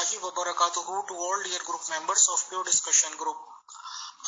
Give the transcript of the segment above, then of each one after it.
warahmatullahi wabarakatuh to all dear group members of Pure Discussion Group.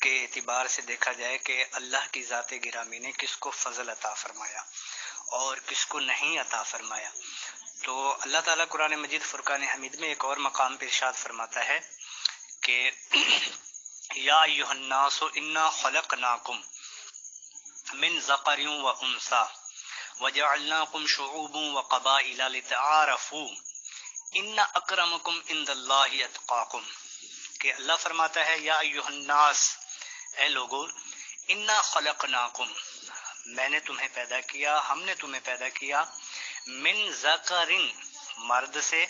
کے اعتبار سے دیکھا جائے کہ اللہ کی ذات گرامی نے کس کو فضل عطا فرمایا اور کس کو نہیں عطا فرمایا، تو اللہ تعالیٰ قرآن مجید فرقان حمید میں ایک اور مقام پہ ارشاد فرماتا ہے کہ یا ایھا الناس انا خلقناکم من ذکر و انثی وجعلناکم شعوبا وقبائل لتعارفوا ان اکرمکم عند اللہ اتقاکم، کہ اللہ فرماتا ہے یا ایھا الناس، اے لوگو، انا خلقناکم، میں نے تمہیں پیدا کیا، ہم نے تمہیں پیدا کیا، من ذکرن، مرد سے،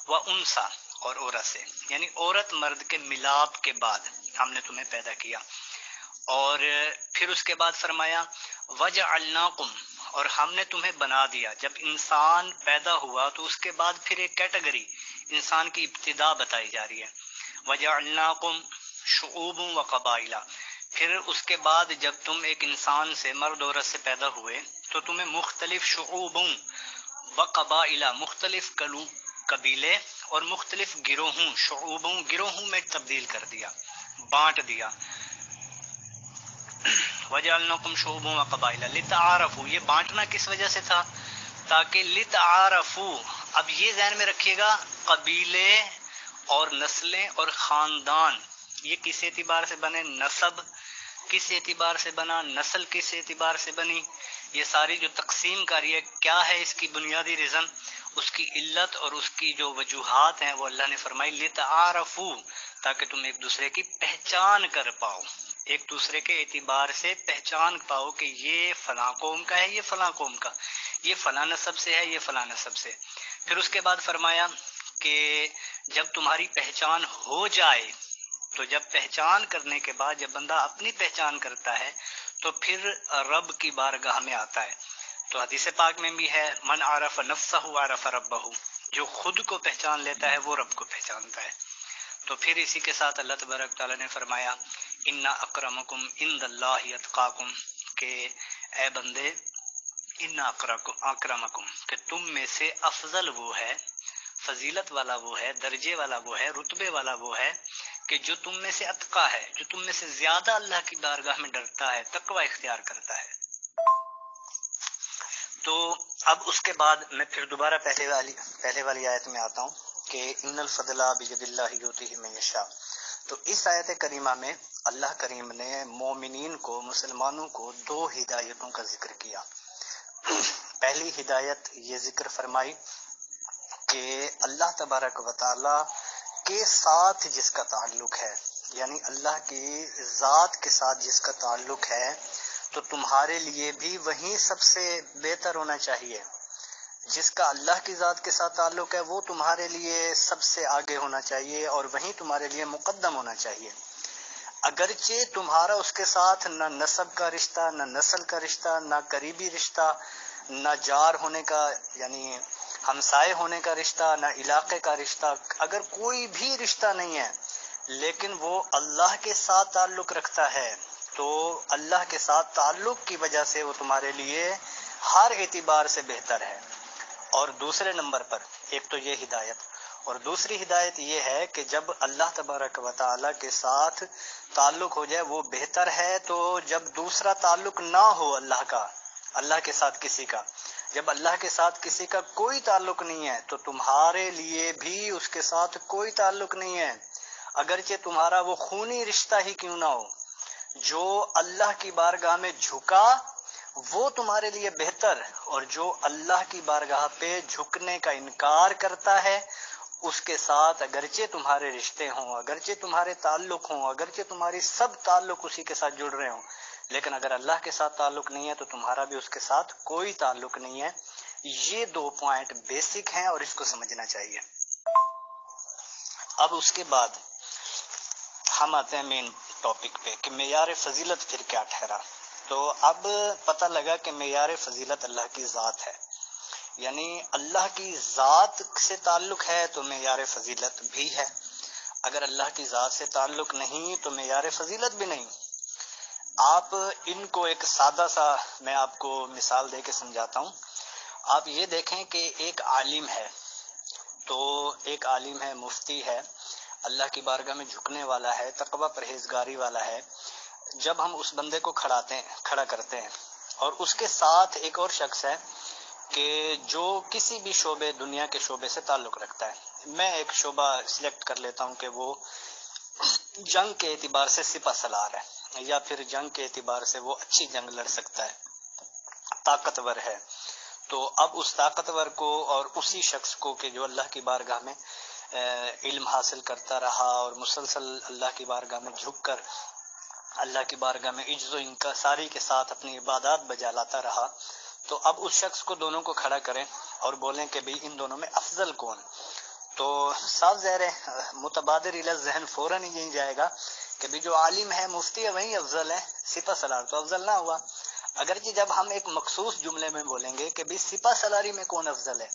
و انثی، اور عورت سے، یعنی عورت مرد کے ملاپ کے بعد ہم نے تمہیں پیدا کیا، اور پھر اس کے بعد فرمایا وجعلناکم، اور ہم نے تمہیں بنا دیا۔ جب انسان پیدا ہوا تو اس کے بعد پھر ایک کیٹیگری انسان کی ابتدا بتائی جا رہی ہے، وجعلناکم شعوبا وقبائل، پھر اس کے بعد جب تم ایک انسان سے، مرد عورت سے پیدا ہوئے تو تمہیں مختلف شعوبوں وقبائل، مختلف قبیلے اور مختلف گروہوں، شعوبوں گروہوں میں تبدیل کر دیا، بانٹ دیا۔ وجعلناکم شعوبا وقبائل لتعارفوا، یہ بانٹنا کس وجہ سے تھا؟ تاکہ لتعارفوا، اب یہ ذہن میں رکھیے گا، قبیلے اور نسلیں اور خاندان یہ کس اعتبار سے بنے، نسب کس اعتبار سے بنا، نسل کس اعتبار سے بنی، یہ ساری جو تقسیم کاری ہے کیا ہے اس کی بنیادی ریزن، اس کی علت اور اس کی جو وجوہات ہیں وہ اللہ نے فرمائی لتعارفوا، تاکہ تم ایک دوسرے کی پہچان کر پاؤ، ایک دوسرے کے اعتبار سے پہچان پاؤ کہ یہ فلاں قوم کا ہے، یہ فلاں قوم کا، یہ فلاں نسب سے ہے، یہ فلاں نسب سے۔ پھر اس کے بعد فرمایا کہ جب تمہاری پہچان ہو جائے، تو جب پہچان کرنے کے بعد جب بندہ اپنی پہچان کرتا ہے تو پھر رب کی بارگاہ میں آتا ہے، تو حدیث پاک میں بھی ہے من عرف نفسہ عرف ربہ، جو خود کو پہچان لیتا ہے وہ رب کو پہچانتا ہے۔ تو پھر اسی کے ساتھ اللہ تبارک تعالیٰ نے فرمایا ان اکرمکم عند اللہ اتقاکم، کہ اے بندے ان اکرمکم، کہ تم میں سے افضل وہ ہے، فضیلت والا وہ ہے، درجے والا وہ ہے، رتبے والا وہ ہے کہ جو تم میں سے اتقا ہے، جو تم میں سے زیادہ اللہ کی بارگاہ میں ڈرتا ہے، تقوی اختیار کرتا ہے۔ تو اب اس کے بعد میں پھر دوبارہ پہلے والی آیت میں آتا ہوں کہ ان الفضل بید اللہ یؤتیہ من یشاء۔ تو اس آیت کریمہ میں اللہ کریم نے مومنین کو، مسلمانوں کو دو ہدایتوں کا ذکر کیا۔ پہلی ہدایت یہ ذکر فرمائی کہ اللہ تبارک و تعالی کے ساتھ جس کا تعلق ہے، یعنی اللہ کی ذات کے ساتھ جس کا تعلق ہے، تو تمہارے لیے بھی وہی سب سے بہتر ہونا چاہیے۔ جس کا اللہ کی ذات کے ساتھ تعلق ہے وہ تمہارے لیے سب سے آگے ہونا چاہیے اور وہی تمہارے لیے مقدم ہونا چاہیے، اگرچہ تمہارا اس کے ساتھ نہ نسب کا رشتہ، نہ نسل کا رشتہ، نہ قریبی رشتہ، نہ جار ہونے کا یعنی ہمسائے ہونے کا رشتہ، نہ علاقے کا رشتہ، اگر کوئی بھی رشتہ نہیں ہے لیکن وہ اللہ کے ساتھ تعلق رکھتا ہے تو اللہ کے ساتھ تعلق کی وجہ سے وہ تمہارے لیے ہر اعتبار سے بہتر ہے۔ اور دوسرے نمبر پر ایک تو یہ ہدایت، اور دوسری ہدایت یہ ہے کہ جب اللہ تبارک و تعالی کے ساتھ تعلق ہو جائے وہ بہتر ہے، تو جب دوسرا تعلق نہ ہو اللہ کا، اللہ کے ساتھ کسی کا، جب اللہ کے ساتھ کسی کا کوئی تعلق نہیں ہے تو تمہارے لیے بھی اس کے ساتھ کوئی تعلق نہیں ہے، اگرچہ تمہارا وہ خونی رشتہ ہی کیوں نہ ہو۔ جو اللہ کی بارگاہ میں جھکا وہ تمہارے لیے بہتر، اور جو اللہ کی بارگاہ پہ جھکنے کا انکار کرتا ہے اس کے ساتھ اگرچہ تمہارے رشتے ہوں، اگرچہ تمہارے تعلق ہوں، اگرچہ تمہاری سب تعلق اسی کے ساتھ جڑ رہے ہوں، لیکن اگر اللہ کے ساتھ تعلق نہیں ہے تو تمہارا بھی اس کے ساتھ کوئی تعلق نہیں ہے۔ یہ دو پوائنٹ بیسک ہیں اور اس کو سمجھنا چاہیے۔ اب اس کے بعد ہم آتے ہیں مین ٹاپک پہ کہ معیار فضیلت پھر کیا ٹھہرا۔ تو اب پتہ لگا کہ معیار فضیلت اللہ کی ذات ہے، یعنی اللہ کی ذات سے تعلق ہے تو معیار فضیلت بھی ہے، اگر اللہ کی ذات سے تعلق نہیں تو معیار فضیلت بھی نہیں۔ آپ ان کو ایک سادہ سا میں آپ کو مثال دے کے سمجھاتا ہوں۔ آپ یہ دیکھیں کہ ایک عالم ہے، تو ایک عالم ہے، مفتی ہے، اللہ کی بارگاہ میں جھکنے والا ہے، تقوی پرہیزگاری والا ہے، جب ہم اس بندے کو کھڑا کرتے ہیں اور اس کے ساتھ ایک اور شخص ہے کہ جو کسی بھی شعبے دنیا کے شعبے سے تعلق رکھتا ہے، میں ایک شعبہ سلیکٹ کر لیتا ہوں کہ وہ جنگ کے اعتبار سے سپہ سالار ہے، یا پھر جنگ کے اعتبار سے وہ اچھی جنگ لڑ سکتا ہے، طاقتور ہے، تو اب اس طاقتور کو اور اسی شخص کو کہ جو اللہ کی بارگاہ میں علم حاصل کرتا رہا اور مسلسل اللہ کی بارگاہ میں جھک کر اللہ کی بارگاہ میں عجز و انکساری کے ساتھ اپنی عبادات بجا لاتا رہا، تو اب اس شخص کو دونوں کو کھڑا کریں اور بولیں کہ بھئی ان دونوں میں افضل کون، تو صاف ظاہر ہے متبادر الی ذہن فوراً یہی جائے گا کہ بھی جو عالم ہے مفتی ہے وہی افضل ہے، سپہ سالار تو افضل نہ ہوا۔ اگرچہ جب ہم ایک مخصوص جملے میں بولیں گے کہ بھی سپہ سالاری میں کون افضل ہے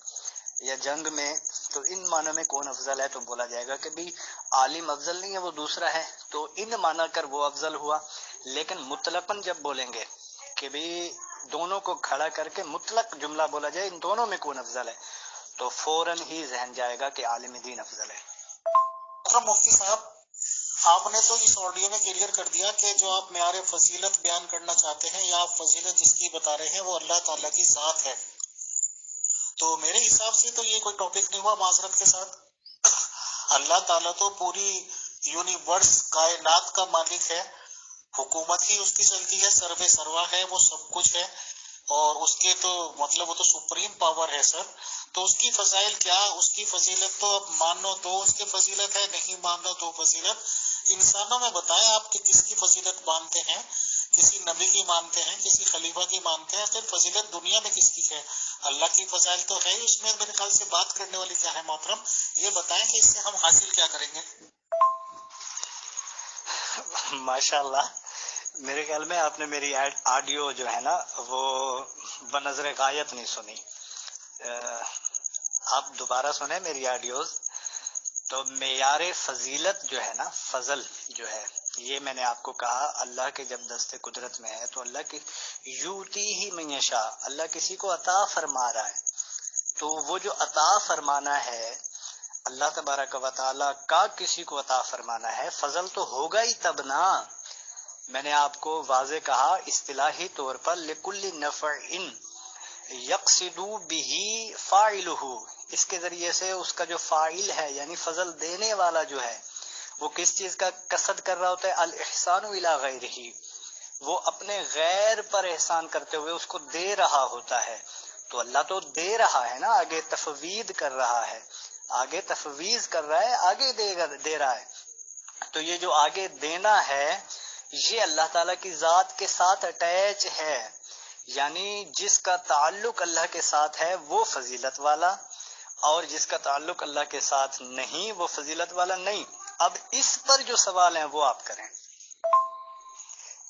یا جنگ میں، تو ان معنوں میں کون افضل ہے، تو بولا جائے گا کہ بھی عالم افضل نہیں ہے وہ دوسرا ہے، تو ان معنی کر وہ افضل ہوا۔ لیکن مطلقاً جب بولیں گے کہ بھی دونوں کو کھڑا کر کے مطلق جملہ بولا جائے ان دونوں میں کون افضل ہے، تو فوراً ہی ذہن جائے گا کہ عالم دین افضل ہے۔ مفتی صاحب، آپ نے تو اس آڈیو میں کلیئر کر دیا کہ جو آپ معیار فضیلت بیان کرنا چاہتے ہیں یا آپ فضیلت جس کی بتا رہے ہیں وہ اللہ تعالیٰ کی ذات ہے، تو میرے حساب سے تو یہ کوئی ٹاپک نہیں ہوا معذرت کے ساتھ۔ اللہ تعالیٰ تو پوری یونیورس کائنات کا مالک ہے، حکومت ہی اس کی چلتی ہے، سروے سروا ہے، وہ سب کچھ ہے، اور اس کے تو مطلب وہ تو سپریم پاور ہے سر، تو اس کی فضائل کیا، اس کی فضیلت تو اب مانو تو اس کی فضیلت ہے، نہیں مانو تو فضیلت۔ انسانوں میں بتائیں آپ کہ کس کی فضیلت مانتے ہیں، کسی نبی کی مانتے ہیں، کسی خلیفہ کی مانتے ہیں، پھر فضیلت دنیا میں کس کی ہے؟ اللہ کی فضائل تو ہے ہی، اس میں میرے خیال سے بات کرنے والی کیا ہے محترم، یہ بتائیں کہ اس سے ہم حاصل کیا کریں گے؟ ماشاء اللہ، میرے خیال میں آپ نے میری آڈیو جو ہے نا وہ بنظر غایت نہیں سنی، آپ دوبارہ سنیں میری آڈیوز، تو معیار فضیلت جو ہے نا، فضل جو ہے، یہ میں نے آپ کو کہا اللہ کے جب دست قدرت میں ہے تو اللہ کی یوتی ہی من یشاء، اللہ کسی کو عطا فرما رہا ہے، تو وہ جو عطا فرمانا ہے اللہ تبارک و تعالی کا کسی کو عطا فرمانا ہے، فضل تو ہوگا ہی تب نا۔ میں نے آپ کو واضح کہا اصطلاحی طور پر لکل نفع یقصد بہ فاعلہ، اس کے ذریعے سے اس کا جو فاعل ہے یعنی فضل دینے والا جو ہے وہ کس چیز کا قصد کر رہا ہوتا ہے، الاحسان الی غیرہ، وہ اپنے غیر پر احسان کرتے ہوئے اس کو دے رہا ہوتا ہے، تو اللہ تو دے رہا ہے نا، آگے تفویض کر رہا ہے، آگے تفویض کر رہا ہے، آگے دے رہا ہے، تو یہ جو آگے دینا ہے یہ اللہ تعالیٰ کی ذات کے ساتھ اٹیچ ہے، یعنی جس کا تعلق اللہ کے ساتھ ہے وہ فضیلت والا، اور جس کا تعلق اللہ کے ساتھ نہیں وہ فضیلت والا نہیں۔ اب اس پر جو سوال ہیں وہ آپ کریں۔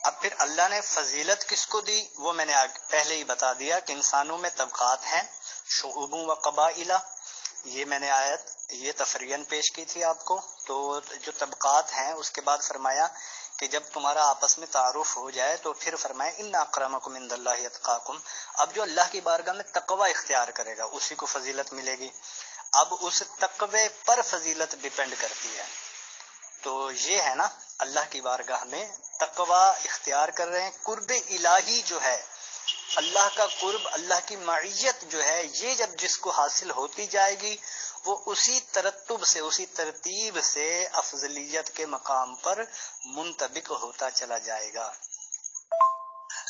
اب پھر اللہ نے فضیلت کس کو دی وہ میں نے پہلے ہی بتا دیا کہ انسانوں میں طبقات ہیں، شعوب و قبائل، یہ میں نے آیت یہ تفریحاً پیش کی تھی آپ کو، تو جو طبقات ہیں اس کے بعد فرمایا کہ جب تمہارا آپس میں تعارف ہو جائے تو پھر فرمایا ان اکرمکم عند اللہ اتقاکم، اب جو اللہ کی بارگاہ میں تقوی اختیار کرے گا اسی کو فضیلت ملے گی۔ اب اس تقوی پر فضیلت ڈیپینڈ کرتی ہے، تو یہ ہے نا اللہ کی بارگاہ میں تقوی اختیار کر رہے ہیں، قرب الہی جو ہے اللہ کا قرب، اللہ کی معیت جو ہے یہ جب جس کو حاصل ہوتی جائے گی وہ اسی ترتب سے اسی ترتیب سے افضلیت کے مقام پر منطبق ہوتا چلا جائے گا۔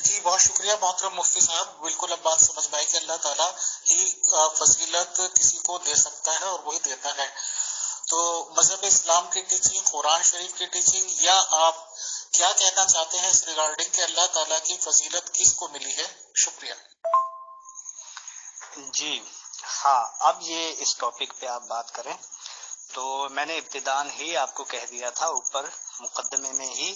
جی بہت شکریہ محترم مفتی صاحب، بالکل اب بات سمجھ میں آئی کہ اللہ تعالیٰ ہی فضیلت کسی کو دے سکتا ہے اور وہی دیتا ہے، تو مذہب اسلام کی ٹیچنگ، قرآن شریف کی ٹیچنگ، یا آپ کیا کہنا چاہتے ہیں اس ریگارڈنگ کہ اللہ تعالیٰ کی فضیلت کس کو ملی ہے؟ شکریہ۔ جی ہاں، اب یہ اس ٹاپک پہ آپ بات کریں تو میں نے ابتداً ہی آپ کو کہہ دیا تھا اوپر مقدمے میں ہی،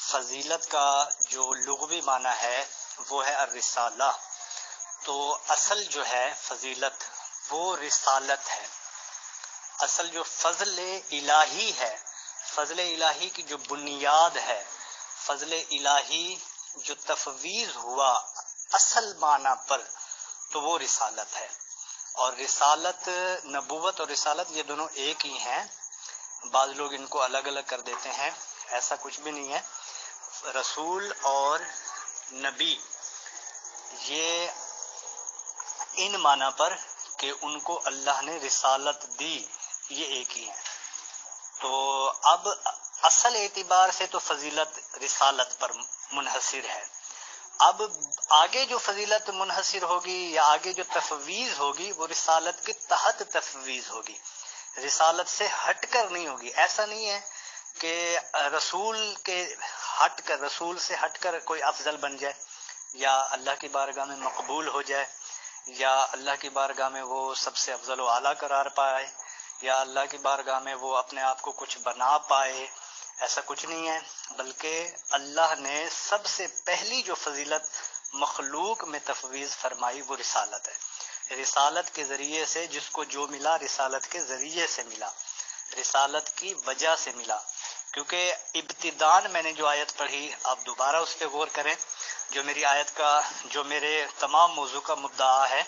فضیلت کا جو لغوی معنی ہے وہ ہے الرسالہ، تو اصل جو ہے فضیلت وہ رسالت ہے، اصل جو فضل الہی ہے، فضل الہی کی جو بنیاد ہے، فضل الہی جو تفویض ہوا اصل معنی پر تو وہ رسالت ہے، اور رسالت، نبوت اور رسالت یہ دونوں ایک ہی ہیں، بعض لوگ ان کو الگ الگ کر دیتے ہیں، ایسا کچھ بھی نہیں ہے۔ رسول اور نبی یہ ان معنی پر کہ ان کو اللہ نے رسالت دی، یہ ایک ہی ہے۔ تو اب اصل اعتبار سے تو فضیلت رسالت پر منحصر ہے۔ اب آگے جو فضیلت منحصر ہوگی یا آگے جو تفویض ہوگی وہ رسالت کے تحت تفویض ہوگی، رسالت سے ہٹ کر نہیں ہوگی۔ ایسا نہیں ہے کہ رسول سے ہٹ کر کوئی افضل بن جائے یا اللہ کی بارگاہ میں مقبول ہو جائے یا اللہ کی بارگاہ میں وہ سب سے افضل و اعلیٰ قرار پائے یا اللہ کی بارگاہ میں وہ اپنے آپ کو کچھ بنا پائے، ایسا کچھ نہیں ہے۔ بلکہ اللہ نے سب سے پہلی جو فضیلت مخلوق میں تفویض فرمائی وہ رسالت ہے۔ رسالت کے ذریعے سے جس کو جو ملا رسالت کے ذریعے سے ملا، رسالت کی وجہ سے ملا۔ کیونکہ ابتداً میں نے جو آیت پڑھی، آپ دوبارہ اس پہ غور کریں، جو میری آیت کا، جو میرے تمام موضوع کا مدعا ہے۔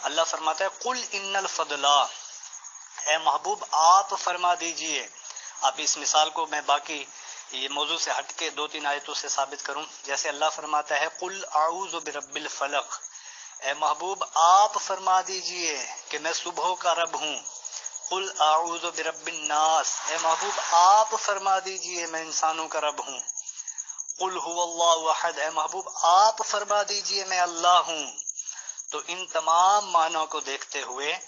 اللہ فرماتا ہے قل ان الفضل، اے محبوب آپ فرما دیجئے۔ اب اس مثال کو میں باقی یہ موضوع سے ہٹ کے 2-3 آیتوں سے ثابت کروں۔ جیسے اللہ فرماتا ہے قل اعوذ برب الفلق، اے محبوب آپ فرما دیجئے کہ میں صبح کا رب ہوں۔ قل اعوذ برب الناس، اے محبوب آپ فرما دیجئے میں انسانوں کا رب ہوں۔ قل هو اللہ احد، اے محبوب آپ فرما دیجئے میں اللہ ہوں۔ تو ان تمام معنوں کو دیکھتے ہوئے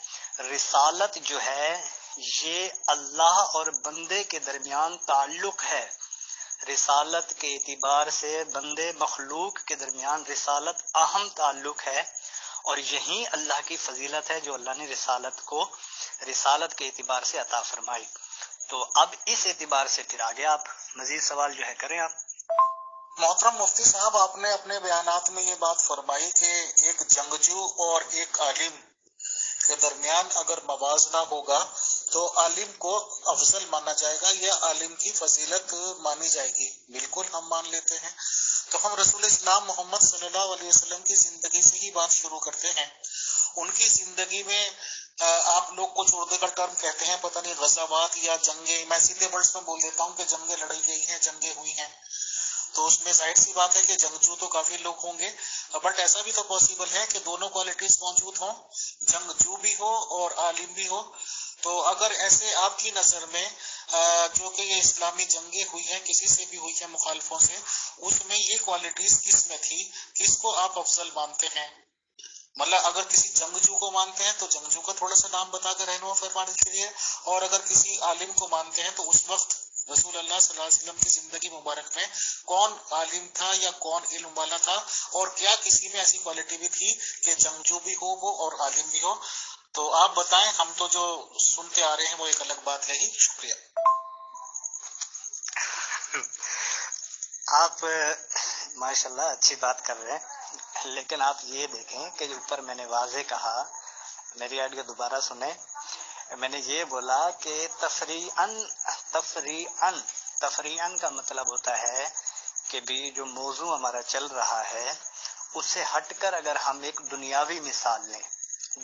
رسالت جو ہے یہ اللہ اور بندے کے درمیان تعلق ہے۔ رسالت کے اعتبار سے بندے مخلوق کے درمیان رسالت اہم تعلق ہے، اور یہی اللہ کی فضیلت ہے جو اللہ نے رسالت کو رسالت کے اعتبار سے عطا فرمائی۔ تو اب اس اعتبار سے پھر آگے آپ مزید سوال جو ہے کریں آپ۔ محترم مفتی صاحب، آپ نے اپنے بیانات میں یہ بات فرمائی کہ ایک جنگجو اور ایک عالم کے درمیان اگر موازنہ ہوگا تو عالم کو افضل مانا جائے گا یا عالم کی فضیلت مانی جائے گی۔ بالکل ہم مان لیتے ہیں۔ تو ہم رسول اسلام محمد صلی اللہ علیہ وسلم کی زندگی سے ہی بات شروع کرتے ہیں۔ ان کی زندگی میں آپ لوگ کچھ اردو کا ٹرم کہتے ہیں، پتہ نہیں غزوات یا جنگیں، میں سیدھے ورڈز میں بول دیتا ہوں کہ جنگیں لڑائی گئی ہیں، جنگیں ہوئی ہیں۔ تو اس میں ظاہر سی بات ہے کہ جنگجو تو کافی لوگ ہوں گے، بٹ ایسا بھی تو پاسبل ہے کہ دونوں کوالٹیز موجود ہوں، جنگجو بھی ہو اور عالم بھی ہو۔ تو اگر ایسے آپ کی نظر میں جو کہ یہ اسلامی جنگیں ہوئی ہیں، کسی سے بھی ہوئی ہیں مخالفوں سے، اس میں یہ کوالٹیز کس میں تھی، کس کو آپ افضل مانتے ہیں؟ مطلب اگر کسی جنگجو کو مانتے ہیں تو جنگجو کا تھوڑا سا نام بتا کر رہنما فرمانے کے لیے، اور اگر کسی عالم کو مانتے ہیں تو اس وقت رسول اللہ صلی اللہ علیہ وسلم کی زندگی مبارک میں کون عالم تھا یا کون علم والا تھا، اور کیا کسی میں ایسی کوالٹی بھی تھی کہ جنگجو بھی ہو وہ اور عالم بھی ہو؟ تو آپ بتائیں، ہم تو جو سنتے آ رہے ہیں وہ ایک الگ بات ہے ہی۔ شکریہ۔ آپ ماشاءاللہ اچھی بات کر رہے ہیں، لیکن آپ یہ دیکھیں کہ اوپر میں نے واضح کہا، میری آیت کو دوبارہ سنیں، میں نے یہ بولا کہ تفریعاً کا مطلب ہوتا ہے کہ بھی جو موضوع ہمارا چل رہا ہے اس سے ہٹ کر اگر ہم ایک دنیاوی مثال لیں،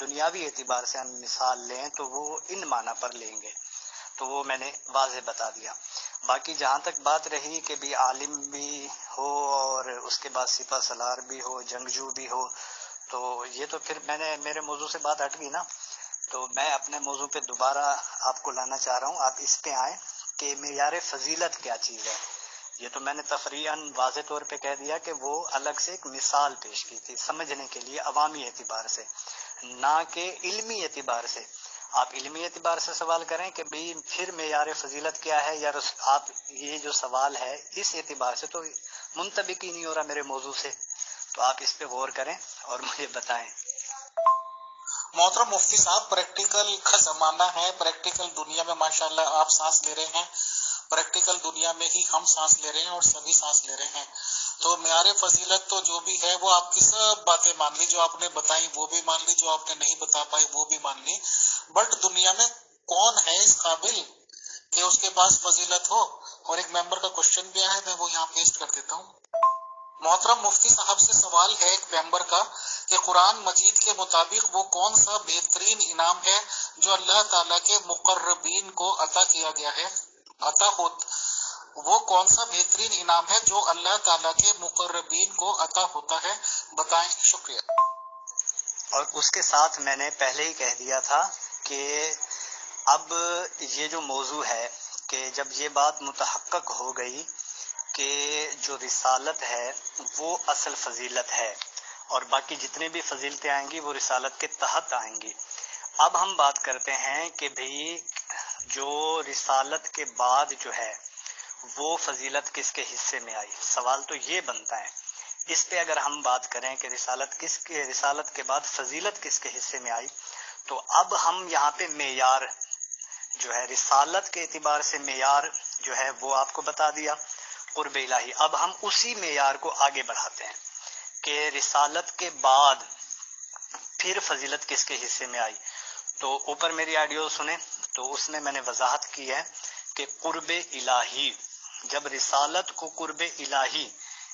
دنیاوی اعتبار سے ہم مثال لیں تو وہ ان معنی پر لیں گے، تو وہ میں نے واضح بتا دیا۔ باقی جہاں تک بات رہی کہ بھی عالم بھی ہو اور اس کے بعد سپہ سالار بھی ہو، جنگجو بھی ہو، تو یہ تو پھر میرے موضوع سے بات ہٹ گئی نا۔ تو میں اپنے موضوع پہ دوبارہ آپ کو لانا چاہ رہا ہوں، آپ اس پہ آئیں کہ معیار فضیلت کیا چیز ہے۔ یہ تو میں نے تفریحاً واضح طور پہ کہہ دیا کہ وہ الگ سے ایک مثال پیش کی تھی سمجھنے کے لیے، عوامی اعتبار سے، نہ کہ علمی اعتبار سے۔ آپ علمی اعتبار سے سوال کریں کہ بھی پھر معیار فضیلت کیا ہے، یا آپ یہ جو سوال ہے اس اعتبار سے تو منطبق ہی نہیں ہو رہا میرے موضوع سے، تو آپ اس پہ غور کریں اور مجھے بتائیں۔ محترم مفتی صاحب، پریکٹیکل کا زمانہ ہے، پریکٹیکل دنیا میں ماشاءاللہ آپ سانس لے رہے ہیں، پریکٹیکل دنیا میں ہی ہم سانس لے رہے ہیں اور سبھی سانس لے رہے ہیں۔ تو معیار فضیلت تو جو بھی ہے وہ آپ کی سب باتیں مان لی، جو آپ نے بتائی وہ بھی مان لی، جو آپ نے نہیں بتا پائی وہ بھی مان لی، بٹ دنیا میں کون ہے اس قابل کہ اس کے پاس فضیلت ہو؟ اور ایک ممبر کا کوشچن بھی آیا ہے، میں وہ یہاں پیسٹ کر دیتا ہوں۔ محترم مفتی صاحب سے سوال ہے ایک ممبر کا کہ قرآن مجید کے مطابق وہ کون سا بہترین انعام ہے جو اللہ تعالیٰ کے مقربین کو عطا کیا گیا ہے، وہ کون سا بہترین انعام ہے جو اللہ تعالیٰ کے مقربین کو عطا ہوتا ہے، بتائیں، شکریہ۔ اور اس کے ساتھ میں نے پہلے ہی کہہ دیا تھا کہ اب یہ جو موضوع ہے کہ جب یہ بات متحقق ہو گئی کہ جو رسالت ہے وہ اصل فضیلت ہے اور باقی جتنے بھی فضیلتیں آئیں گی وہ رسالت کے تحت آئیں گی، اب ہم بات کرتے ہیں کہ بھئی جو رسالت کے بعد جو ہے وہ فضیلت کس کے حصے میں آئی۔ سوال تو یہ بنتا ہے، اس پہ اگر ہم بات کریں کہ رسالت کے بعد فضیلت کس کے حصے میں آئی، تو اب ہم یہاں پہ معیار جو ہے رسالت کے اعتبار سے معیار جو ہے وہ آپ کو بتا دیا قرب الہی۔ اب ہم اسی معیار کو آگے بڑھاتے ہیں کہ رسالت کے بعد پھر فضیلت کس کے حصے میں آئی۔ تو اوپر میری آڈیو سنیں تو اس میں نے وضاحت کی ہے کہ قرب الہی، جب رسالت کو قرب الہی،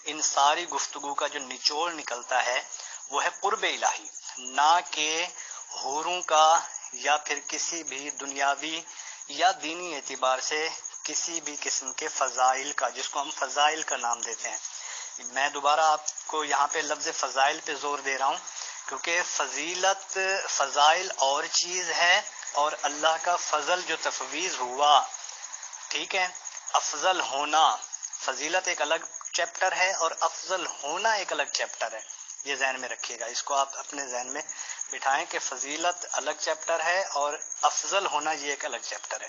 ان ساری گفتگو کا جو نچوڑ نکلتا ہے وہ ہے قرب الہی، نہ کہ حوروں کا یا پھر کسی بھی دنیاوی یا دینی اعتبار سے کسی بھی قسم کے فضائل کا، جس کو ہم فضائل کا نام دیتے ہیں۔ میں دوبارہ آپ کو یہاں پہ لفظ فضائل پہ زور دے رہا ہوں کیونکہ فضیلت فضائل اور چیز ہے اور اللہ کا فضل جو تفویض ہوا، ٹھیک ہے، افضل ہونا، فضیلت ایک الگ چیپٹر ہے اور افضل ہونا ایک الگ چیپٹر ہے، یہ ذہن میں رکھیے گا، اس کو آپ اپنے ذہن میں بٹھائیں کہ فضیلت الگ چیپٹر ہے اور افضل ہونا یہ ایک الگ چیپٹر ہے۔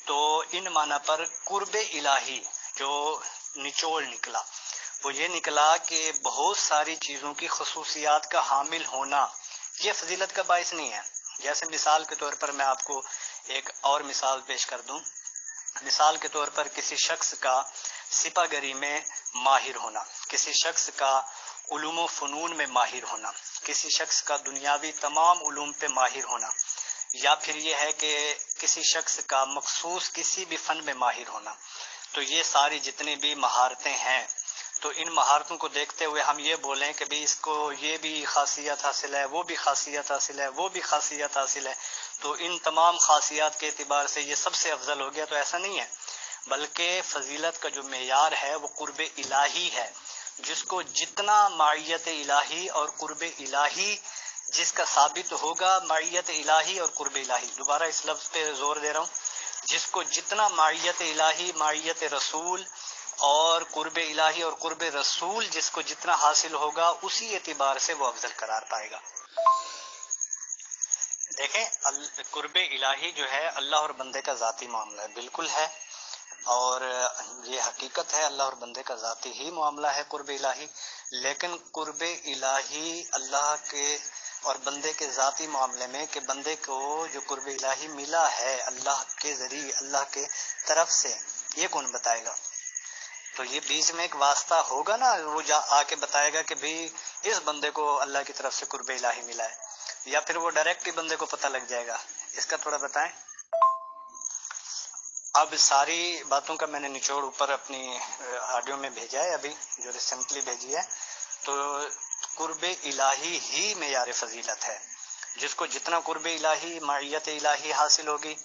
تو ان معنی پر قرب الہی جو نچوڑ نکلا وہ یہ نکلا کہ بہت ساری چیزوں کی خصوصیات کا حامل ہونا یہ فضیلت کا باعث نہیں ہے۔ جیسے مثال کے طور پر میں آپ کو ایک اور مثال پیش کر دوں، مثال کے طور پر کسی شخص کا سپہ گری میں ماہر ہونا، کسی شخص کا علوم و فنون میں ماہر ہونا، کسی شخص کا دنیاوی تمام علوم پہ ماہر ہونا، یا پھر یہ ہے کہ کسی شخص کا مخصوص کسی بھی فن میں ماہر ہونا، تو یہ ساری جتنی بھی مہارتیں ہیں تو ان مہارتوں کو دیکھتے ہوئے ہم یہ بولیں کہ بھی اس کو یہ بھی خاصیت حاصل ہے، وہ بھی خاصیت حاصل ہے، وہ بھی خاصیت حاصل ہے، تو ان تمام خاصیات کے اعتبار سے یہ سب سے افضل ہو گیا، تو ایسا نہیں ہے، بلکہ فضیلت کا جو معیار ہے وہ قرب الہی ہے، جس کو جتنا معیت الہی اور قرب الہی جس کا ثابت ہوگا، معیت الہی اور قرب الہی، دوبارہ اس لفظ پہ زور دے رہا ہوں، جس کو جتنا معیت الہی، معیت رسول اور قرب الہی اور قرب رسول جس کو جتنا حاصل ہوگا اسی اعتبار سے وہ افضل قرار پائے گا۔ دیکھیں قرب الہی جو ہے اللہ اور بندے کا ذاتی معاملہ ہے، بالکل ہے، اور یہ حقیقت ہے اللہ اور بندے کا ذاتی ہی معاملہ ہے قرب الہی، لیکن قرب الہی اللہ کے اور بندے کے ذاتی معاملے میں کہ بندے کو جو قرب الہی ملا ہے اللہ کے ذریعے، اللہ کے طرف سے، یہ کون بتائے گا؟ تو یہ بیچ میں ایک واسطہ ہوگا نا، وہ آ کے بتائے گا کہ بھی اس بندے کو اللہ کی طرف سے قرب الہی ملا ہے، یا پھر وہ ڈائریکٹ ہی بندے کو پتہ لگ جائے گا، اس کا تھوڑا بتائیں۔ اب ساری باتوں کا میں نے نچوڑ اوپر اپنی آڈیو میں بھیجا ہے، ابھی جو ریسنٹلی بھیجی ہے، تو قرب الہی ہی معیار فضیلت ہے، جس کو جتنا قرب الہی، معیت الہی حاصل ہوگی،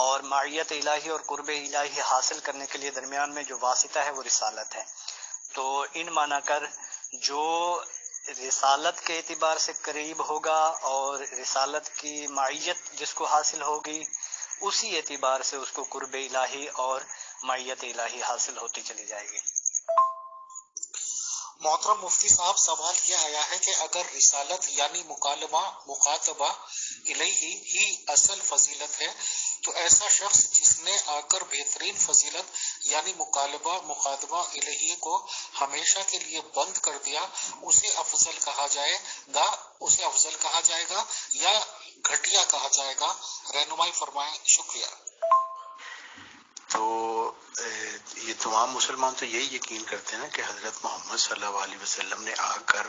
اور معیت الہی اور قرب الہی حاصل کرنے کے لیے درمیان میں جو واسطہ ہے وہ رسالت ہے، تو ان معنی کر جو رسالت کے اعتبار سے قریب ہوگا اور رسالت کی معیت جس کو حاصل ہوگی اسی اعتبار سے اس کو قرب الہی اور معیت الہی حاصل ہوتی چلی جائے گی۔ محترم مفتی صاحب، سوال یہ آیا ہے کہ اگر رسالت یعنی مخاطبہ الہی ہی اصل فضیلت ہے تو ایسا شخص جس نے آ کر بہترین فضیلت یعنی مخاطبہ الہی کو ہمیشہ کے لیے بند کر دیا، اسے افضل کہا جائے گا یا گھٹیا کہا جائے گا؟ رہنمائی فرمائیں، شکریہ۔ تو یہ تمام مسلمان تو یہی یقین کرتے ہیں کہ حضرت محمد صلی اللہ علیہ وسلم نے آ کر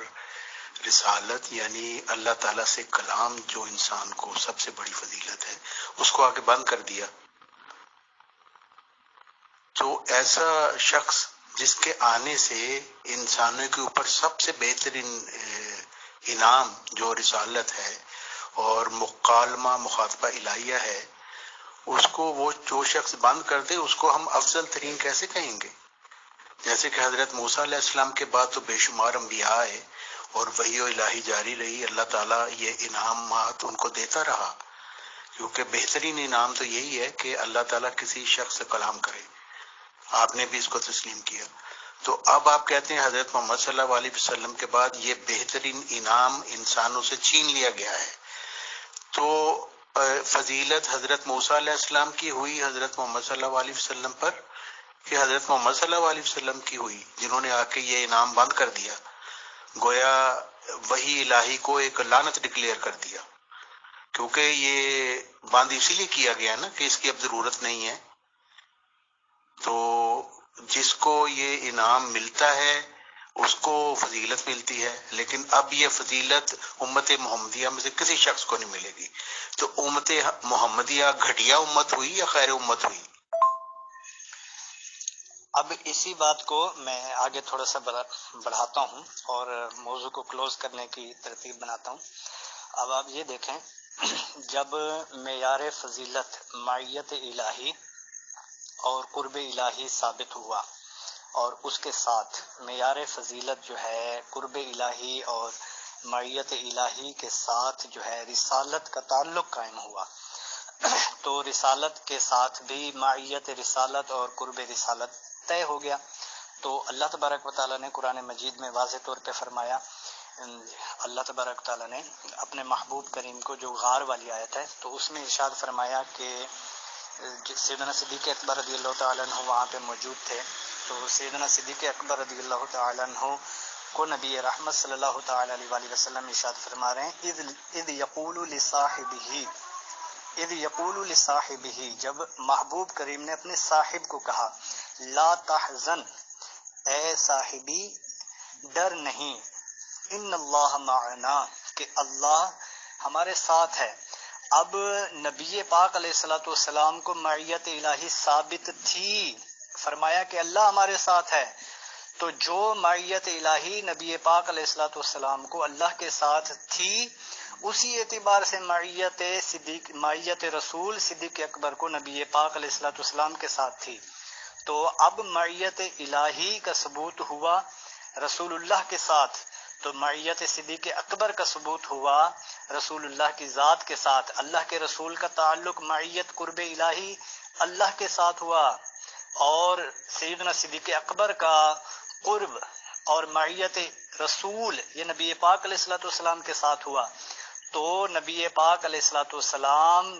رسالت یعنی اللہ تعالیٰ سے کلام جو انسان کو سب سے بڑی فضیلت ہے اس کو آ کے بند کر دیا۔ تو ایسا شخص جس کے آنے سے انسانوں کے اوپر سب سے بہترین انعام جو رسالت ہے اور مخاطبہ الہیہ ہے اس کو وہ جو شخص بند کر دے اس کو ہم افضل ترین کیسے کہیں گے؟ جیسے کہ حضرت موسیٰ علیہ السلام کے بعد تو بے شمار انبیاء آئے اور وحی الہی جاری رہی، اللہ تعالیٰ یہ انعامات ان کو دیتا رہا، کیونکہ بہترین انعام تو یہی ہے کہ اللہ تعالیٰ کسی شخص سے کلام کرے. آپ نے بھی اس کو تسلیم کیا. تو اب آپ کہتے ہیں حضرت محمد صلی اللہ علیہ وسلم کے بعد یہ بہترین انعام انسانوں سے چھین لیا گیا ہے. تو فضیلت حضرت موسیٰ علیہ السلام کی ہوئی حضرت محمد صلی اللہ علیہ وسلم پر کہ حضرت محمد صلی اللہ علیہ وسلم کی ہوئی جنہوں نے آ کے یہ انعام بند کر دیا، گویا وہی الہی کو ایک لعنت ڈکلیئر کر دیا، کیونکہ یہ بند اسی لیے کیا گیا نا کہ اس کی اب ضرورت نہیں ہے. تو جس کو یہ انعام ملتا ہے اس کو فضیلت ملتی ہے، لیکن اب یہ فضیلت امت محمدیہ میں سے کسی شخص کو نہیں ملے گی. تو امت محمدیہ گھٹیا امت ہوئی یا خیر امت ہوئی؟ اب اسی بات کو میں آگے تھوڑا سا بڑھاتا ہوں اور موضوع کو کلوز کرنے کی ترتیب بناتا ہوں. اب آپ یہ دیکھیں، جب معیار فضیلت معیت الہی اور قرب الہی ثابت ہوا اور اس کے ساتھ معیار فضیلت جو ہے قرب الہی اور معیت الہی کے ساتھ جو ہے رسالت کا تعلق قائم ہوا، تو رسالت کے ساتھ بھی معیت رسالت اور قرب رسالت طے ہو گیا. تو اللہ تبارک و تعالیٰ نے قرآن مجید میں واضح طور پہ فرمایا، اللہ تبارک و تعالیٰ نے اپنے محبوب کریم کو، جو غار والی آیت ہے، تو اس میں ارشاد فرمایا کہ سیدنا صدیق اکبر رضی اللہ تعالیٰ عنہ وہاں پہ موجود تھے. تو سیدنا صدیق اکبر رضی اللہ تعالیٰ عنہ کو نبی رحمت صلی اللہ تعالیٰ علیہ وآلہ وسلم ارشاد فرما رہے ہیں، اذ یقول لصاحبہ، جب محبوب کریم نے اپنے صاحب کو کہا، لا تحزن، اے صاحبی ڈر نہیں، ان اللہ معنا، کہ اللہ ہمارے ساتھ ہے. اب نبی پاک علیہ الصلوۃ والسلام کو معیت الہی ثابت تھی، فرمایا کہ اللہ ہمارے ساتھ ہے. تو جو معیت الہی نبی پاک علیہ الصلوۃ والسلام کو اللہ کے ساتھ تھی، اسی اعتبار سے معیت رسول صدیق اکبر کو نبی پاک علیہ الصلوۃ والسلام کے ساتھ تھی. تو اب معیت الہی کا ثبوت ہوا رسول اللہ کے ساتھ، تو معیت صدیق اکبر کا ثبوت ہوا رسول اللہ کی ذات کے ساتھ. اللہ کے رسول کا تعلق معیت قرب الہی اللہ کے ساتھ ہوا، اور سیدنا صدیق اکبر کا قرب اور معیت رسول یہ نبی پاک علیہ الصلوۃ والسلام کے ساتھ ہوا. تو نبی پاک علیہ الصلوۃ والسلام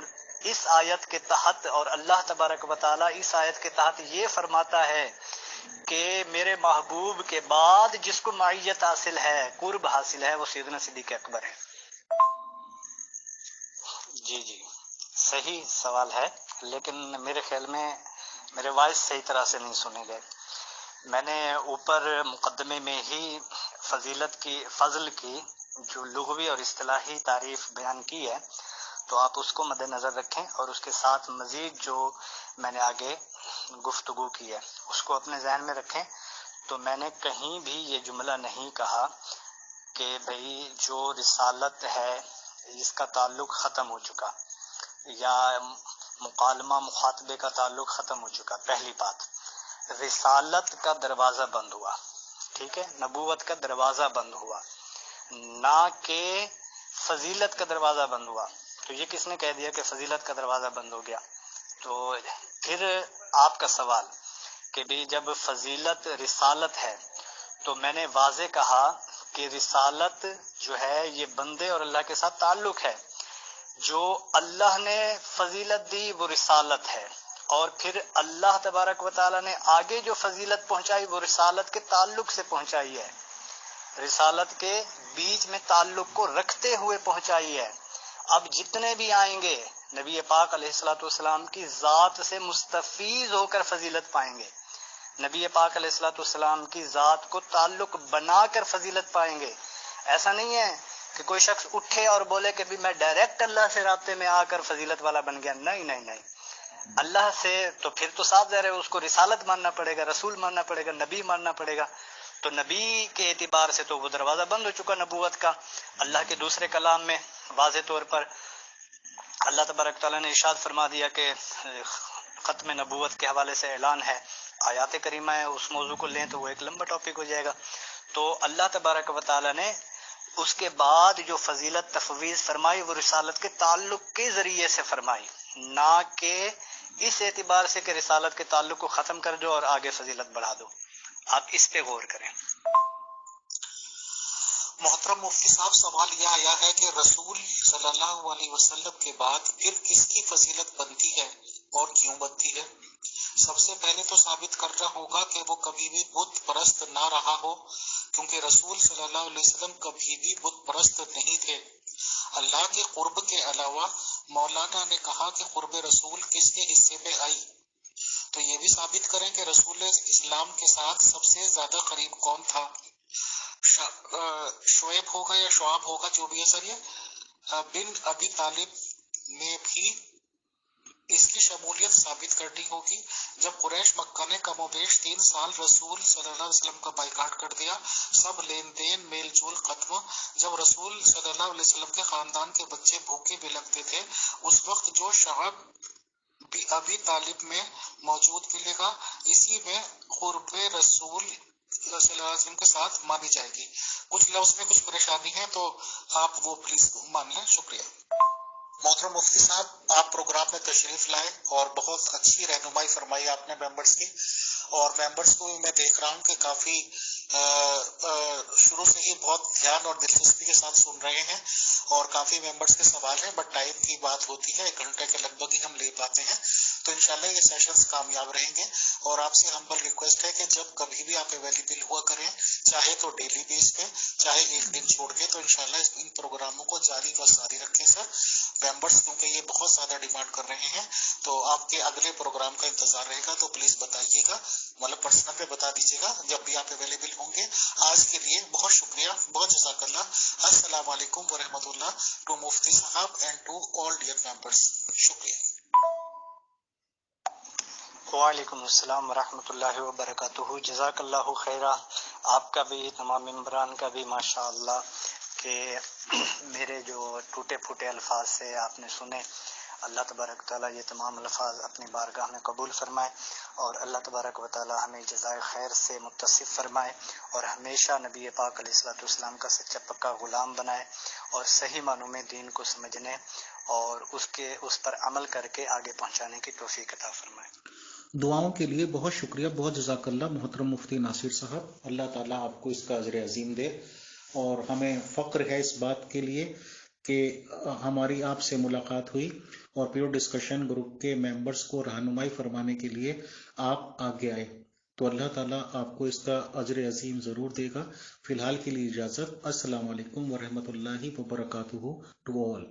اس آیت کے تحت، اور اللہ تبارک و تعالیٰ اس آیت کے تحت یہ فرماتا ہے کہ میرے محبوب کے بعد جس کو معیت حاصل ہے، قرب حاصل ہے، وہ سیدنا صدیق اکبر ہے. جی صحیح سوال ہے، لیکن میرے خیال میں میرے وائس صحیح طرح سے نہیں سنے گئے. میں نے اوپر مقدمے میں ہی فضل کی جو لغوی اور اصطلاحی تعریف بیان کی ہے، تو آپ اس کو مد نظر رکھیں، اور اس کے ساتھ مزید جو میں نے آگے گفتگو کی ہے اس کو اپنے ذہن میں رکھیں. تو میں نے کہیں بھی یہ جملہ نہیں کہا کہ بھئی جو رسالت ہے اس کا تعلق ختم ہو چکا، یا مکالمہ مخاطبے کا تعلق ختم ہو چکا. پہلی بات، رسالت کا دروازہ بند ہوا، ٹھیک ہے، نبوت کا دروازہ بند ہوا، نہ کہ فضیلت کا دروازہ بند ہوا. تو یہ کس نے کہہ دیا کہ فضیلت کا دروازہ بند ہو گیا؟ تو پھر آپ کا سوال کہ بھی جب فضیلت رسالت ہے، تو میں نے واضح کہا کہ رسالت جو ہے یہ بندے اور اللہ کے ساتھ تعلق ہے. جو اللہ نے فضیلت دی وہ رسالت ہے، اور پھر اللہ تبارک و تعالیٰ نے آگے جو فضیلت پہنچائی وہ رسالت کے تعلق سے پہنچائی ہے، رسالت کے بیچ میں تعلق کو رکھتے ہوئے پہنچائی ہے. اب جتنے بھی آئیں گے نبی پاک علیہ الصلوۃ والسلام کی ذات سے مستفیض ہو کر فضیلت پائیں گے، نبی پاک علیہ الصلوۃ والسلام کی ذات کو تعلق بنا کر فضیلت پائیں گے. ایسا نہیں ہے کہ کوئی شخص اٹھے اور بولے کہ بھی میں ڈائریکٹ اللہ سے رابطے میں آ کر فضیلت والا بن گیا. نہیں، اللہ سے تو پھر تو صاف ظاہر ہے اس کو رسالت ماننا پڑے گا، رسول ماننا پڑے گا، نبی ماننا پڑے گا. تو نبی کے اعتبار سے تو وہ دروازہ بند ہو چکا نبوت کا. اللہ کے دوسرے کلام میں واضح طور پر اللہ تبارک تعالیٰ نے ارشاد فرما دیا کہ ختم نبوت کے حوالے سے اعلان ہے، آیات کریمہ ہے، اس موضوع کو لیں تو وہ ایک لمبا ٹاپک ہو جائے گا۔ تو اللہ تبارک و تعالیٰ نے اس کے بعد جو فضیلت تفویض فرمائی وہ رسالت کے تعلق کے ذریعے سے فرمائی، نہ کہ اس اعتبار سے کہ رسالت کے تعلق کو ختم کر دو اور آگے فضیلت بڑھا دو۔ آپ اس پہ غور کریں۔ محترم مفتی صاحب، سوال یہ آیا ہے کہ رسول صلی اللہ علیہ وسلم کے بعد پھر کس کی فضیلت بنتی ہے اور کیوں بنتی ہے؟ سب سے پہلے تو ثابت کرنا ہوگا کہ وہ کبھی بھی بت پرست نہ رہا ہو، کیونکہ رسول صلی اللہ علیہ وسلم کبھی بھی بت پرست نہیں تھے۔ اللہ کے قرب کے علاوہ مولانا نے کہا کہ قرب رسول کس کے حصے پہ آئی، تو یہ بھی ثابت کریں کہ رسول اسلام کے ساتھ سب سے زیادہ قریب کون تھا؟ شعیب ہوگا یا شعاب ہوگا، جو بھی ہے سر، یہ بن ابی طالب نے بھی اس کی شمولیت ثابت کرنی ہوگی۔ جب قریش مکہ نے کم و بیش 3 سال رسول صلی اللہ علیہ وسلم کا بائیکاٹ کر دیا، سب لین دین میل جول ختم، جب رسول صلی اللہ علیہ وسلم کے خاندان کے بچے بھوکے بھی لگتے تھے، اس وقت جو شعب ابی طالب میں موجود ملے گا، اسی میں قرب رسول صلی اللہ علیہ وسلم کے ساتھ مانی جائے گی۔ کچھ لفظ میں کچھ پریشانی ہے تو آپ وہ پلیز مان لیں، شکریہ۔ محترم مفتی صاحب، آپ پروگرام میں تشریف لائے اور بہت اچھی رہنمائی فرمائی آپ نے ممبرس کی، اور ممبرس کو میں دیکھ رہا ہوں کہ کافی شروع سے ہی بہت دھیان اور دلچسپی کے ساتھ سن رہے ہیں، اور کافی ممبرس کے سوال ہیں، بٹ ٹائم کی بات ہوتی ہے، 1 گھنٹے کے لگ بھگ ہی ہم لے پاتے ہیں، تو انشاءاللہ یہ سیشنز کامیاب رہیں گے۔ اور آپ سے ہمبل ریکویسٹ ہے کہ جب کبھی بھی آپ اویلیبل ہوا کریں، چاہے تو ڈیلی بیس پہ، چاہے ایک دن چھوڑ کے، تو انشاءاللہ ان پروگراموں کو جاری و ساری رکھیں سر ممبرس، کیونکہ یہ بہت زیادہ ڈیمانڈ کر رہے ہیں، تو آپ کے اگلے پروگرام کا انتظار رہے گا، تو پلیز بتائیے گا، مطلب پرسنل پہ بتا دیجیے گا جب بھی آپ اویلیبل ہوں گے۔ آج کے لیے بہت شکریہ، بہت جزاک اللہ۔ السلام علیکم ورحمۃ اللہ ٹو مفتی صاحب and to all dear members, شکریہ۔ وعلیکم السلام ورحمۃ اللہ وبرکاتہ۔ جزاک اللہ خیرہ، آپ کا بھی، تمام ممبران کا بھی، ماشاء اللہ کہ میرے جو ٹوٹے پھوٹے الفاظ سے آپ نے سنے۔ اللہ تبارک تعالیٰ یہ تمام الفاظ اپنی بارگاہ میں قبول فرمائے، اور اللہ تبارک و تعالیٰ ہمیں جزائے خیر سے متصف فرمائے، اور ہمیشہ نبی پاک علیہ الصلوۃ والسلام کا سچا پکا غلام بنائے، اور صحیح معنوں میں دین کو سمجھنے اور اس پر عمل کر کے آگے پہنچانے کی توفیق عطا فرمائے۔ دعاؤں کے لیے بہت شکریہ، بہت جزاک اللہ محترم مفتی ناصر صاحب، اللہ تعالیٰ آپ کو اس کا اجر عظیم دے، اور ہمیں فخر ہے اس بات کے لیے کہ ہماری آپ سے ملاقات ہوئی، اور پیور ڈسکشن گروپ کے ممبرز کو رہنمائی فرمانے کے لیے آپ آگے آئے، تو اللہ تعالیٰ آپ کو اس کا اجر عظیم ضرور دے گا۔ فی الحال کے لیے اجازت، السلام علیکم ورحمۃ اللہ وبرکاتہ ٹو آل۔